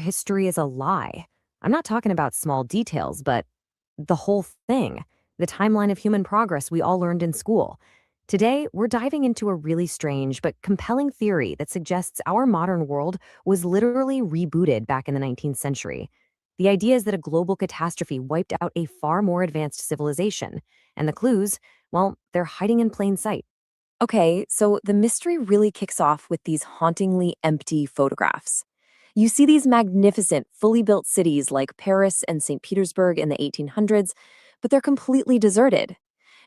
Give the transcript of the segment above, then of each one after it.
history is a lie. I'm not talking about small details, but the whole thing, the timeline of human progress we all learned in school. Today, we're diving into a really strange but compelling theory that suggests our modern world was literally rebooted back in the 19th century. The idea is that a global catastrophe wiped out a far more advanced civilization, and the clues, well, they're hiding in plain sight. Okay, so the mystery really kicks off with these hauntingly empty photographs. You see these magnificent, fully built cities like Paris and St. Petersburg in the 1800s, but they're completely deserted.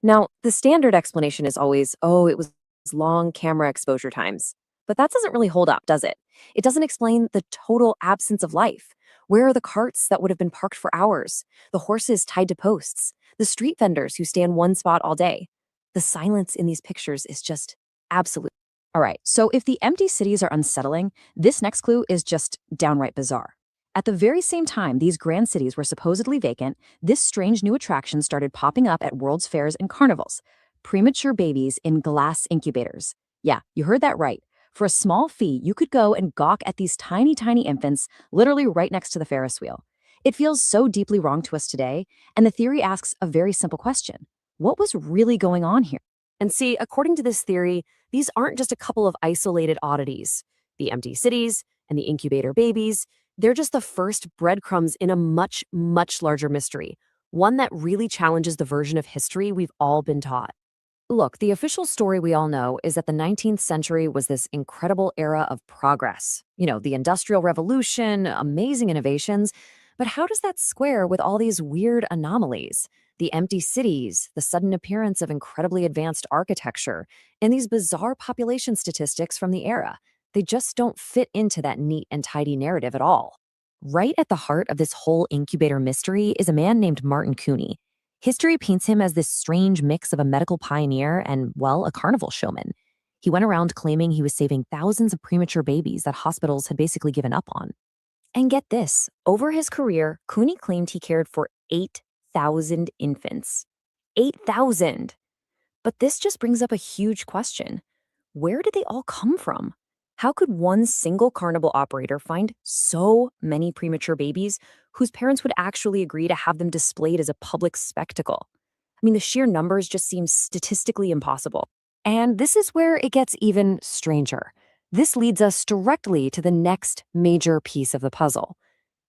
Now, the standard explanation is always, oh, it was long camera exposure times. But that doesn't really hold up, does it? It doesn't explain the total absence of life. Where are the carts that would have been parked for hours? The horses tied to posts? The street vendors who stay in one spot all day? The silence in these pictures is just absolute. All right, so if the empty cities are unsettling, this next clue is just downright bizarre. At the very same time these grand cities were supposedly vacant, this strange new attraction started popping up at world's fairs and carnivals. Premature babies in glass incubators. Yeah, you heard that right. For a small fee, you could go and gawk at these tiny, tiny infants literally right next to the Ferris wheel. It feels so deeply wrong to us today, and the theory asks a very simple question. What was really going on here? And see, according to this theory, these aren't just a couple of isolated oddities. The empty cities and the incubator babies, they're just the first breadcrumbs in a much, much larger mystery, one that really challenges the version of history we've all been taught. Look, the official story we all know is that the 19th century was this incredible era of progress. The Industrial Revolution, amazing innovations. But how does that square with all these weird anomalies? The empty cities, the sudden appearance of incredibly advanced architecture, and these bizarre population statistics from the era. They just don't fit into that neat and tidy narrative at all. Right at the heart of this whole incubator mystery is a man named Martin Cooney. History paints him as this strange mix of a medical pioneer and, well, a carnival showman. He went around claiming he was saving thousands of premature babies that hospitals had basically given up on. And get this, over his career, Cooney claimed he cared for 8,000 infants. 8,000! But this just brings up a huge question. Where did they all come from? How could one single carnival operator find so many premature babies whose parents would actually agree to have them displayed as a public spectacle? I mean, the sheer numbers just seem statistically impossible. And this is where it gets even stranger. This leads us directly to the next major piece of the puzzle.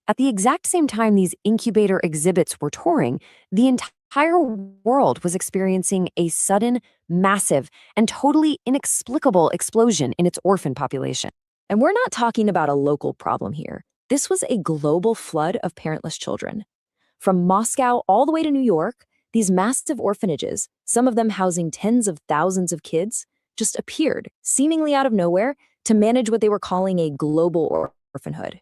At the exact same time these incubator exhibits were touring, the entire world was experiencing a sudden, massive, and totally inexplicable explosion in its orphan population. And we're not talking about a local problem here. This was a global flood of parentless children. From Moscow all the way to New York, these massive orphanages, some of them housing tens of thousands of kids, just appeared, seemingly out of nowhere, to manage what they were calling a global orphanhood.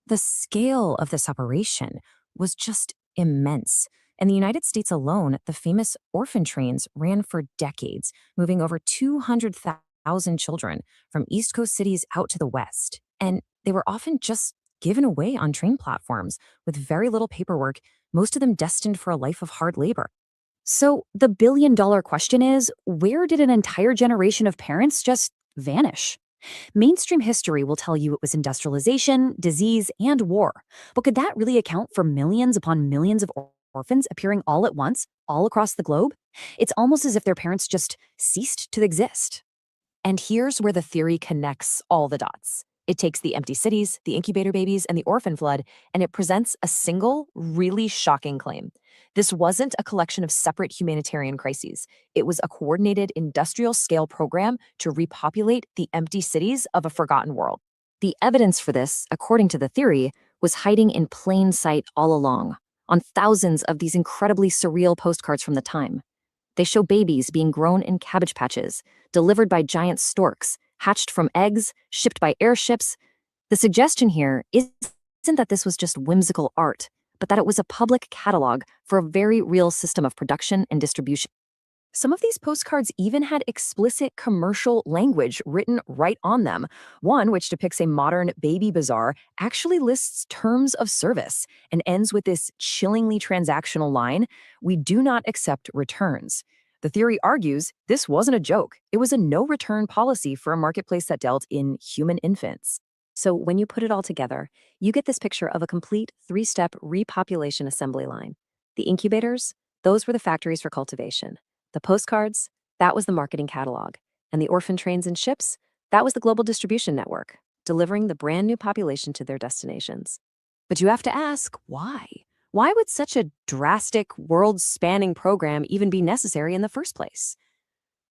The scale of this operation was just immense. In the United States alone, the famous orphan trains ran for decades, moving over 200,000 children from East Coast cities out to the West. And they were often just given away on train platforms with very little paperwork, most of them destined for a life of hard labor. So the billion-dollar question is, where did an entire generation of parents just vanish? Mainstream history will tell you it was industrialization, disease, and war. But could that really account for millions upon millions of orphans appearing all at once, all across the globe? It's almost as if their parents just ceased to exist. And here's where the theory connects all the dots. It takes the empty cities, the incubator babies, and the orphan flood, and it presents a single, really shocking claim. This wasn't a collection of separate humanitarian crises. It was a coordinated industrial-scale program to repopulate the empty cities of a forgotten world. The evidence for this, according to the theory, was hiding in plain sight all along, on thousands of these incredibly surreal postcards from the time. They show babies being grown in cabbage patches, delivered by giant storks, hatched from eggs, shipped by airships. The suggestion here isn't that this was just whimsical art, but that it was a public catalog for a very real system of production and distribution. Some of these postcards even had explicit commercial language written right on them. One, which depicts a modern baby bazaar, actually lists terms of service and ends with this chillingly transactional line, "We do not accept returns." The theory argues this wasn't a joke. It was a no-return policy for a marketplace that dealt in human infants. So when you put it all together, you get this picture of a complete three-step repopulation assembly line. The incubators, those were the factories for cultivation. The postcards, that was the marketing catalog. And the orphan trains and ships, that was the global distribution network, delivering the brand new population to their destinations. But you have to ask, why? Why would such a drastic, world-spanning program even be necessary in the first place?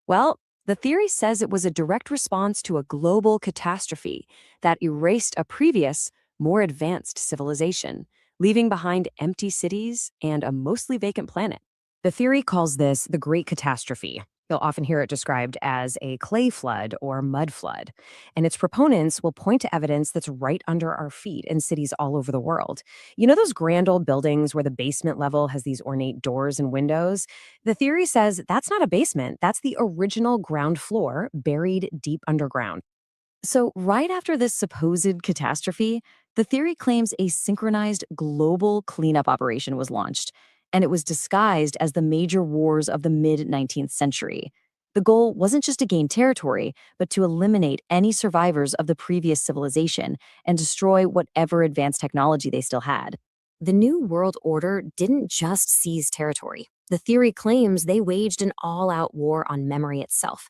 Well, the theory says it was a direct response to a global catastrophe that erased a previous, more advanced civilization, leaving behind empty cities and a mostly vacant planet. The theory calls this the Great Catastrophe. You'll often hear it described as a clay flood or mud flood. And its proponents will point to evidence that's right under our feet in cities all over the world. You know those grand old buildings where the basement level has these ornate doors and windows? The theory says that's not a basement, that's the original ground floor buried deep underground. So, right after this supposed catastrophe, the theory claims a synchronized global cleanup operation was launched, and it was disguised as the major wars of the mid 19th century. The goal wasn't just to gain territory, but to eliminate any survivors of the previous civilization and destroy whatever advanced technology they still had. The New World Order didn't just seize territory. The theory claims they waged an all out war on memory itself.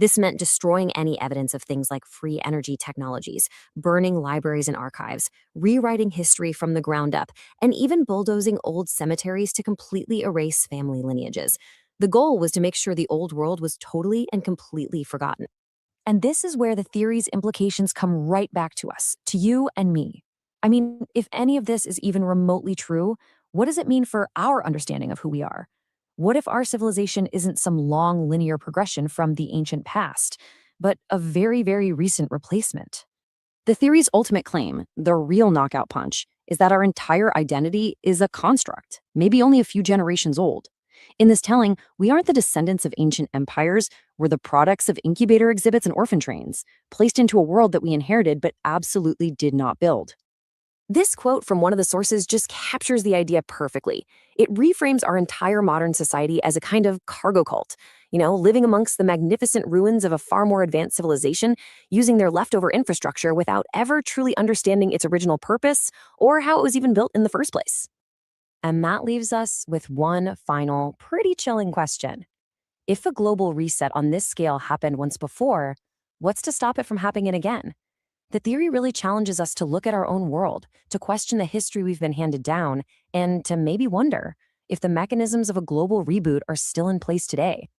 This meant destroying any evidence of things like free energy technologies, burning libraries and archives, rewriting history from the ground up, and even bulldozing old cemeteries to completely erase family lineages. The goal was to make sure the old world was totally and completely forgotten. And this is where the theory's implications come right back to us, to you and me. I mean, if any of this is even remotely true, what does it mean for our understanding of who we are? What if our civilization isn't some long linear progression from the ancient past, but a very, very recent replacement? The theory's ultimate claim, the real knockout punch, is that our entire identity is a construct, maybe only a few generations old. In this telling, we aren't the descendants of ancient empires, we're the products of incubator exhibits and orphan trains, placed into a world that we inherited but absolutely did not build. This quote from one of the sources just captures the idea perfectly. It reframes our entire modern society as a kind of cargo cult, living amongst the magnificent ruins of a far more advanced civilization, using their leftover infrastructure without ever truly understanding its original purpose or how it was even built in the first place. And that leaves us with one final, pretty chilling question. If a global reset on this scale happened once before, what's to stop it from happening again? The theory really challenges us to look at our own world, to question the history we've been handed down, and to maybe wonder if the mechanisms of a global reboot are still in place today.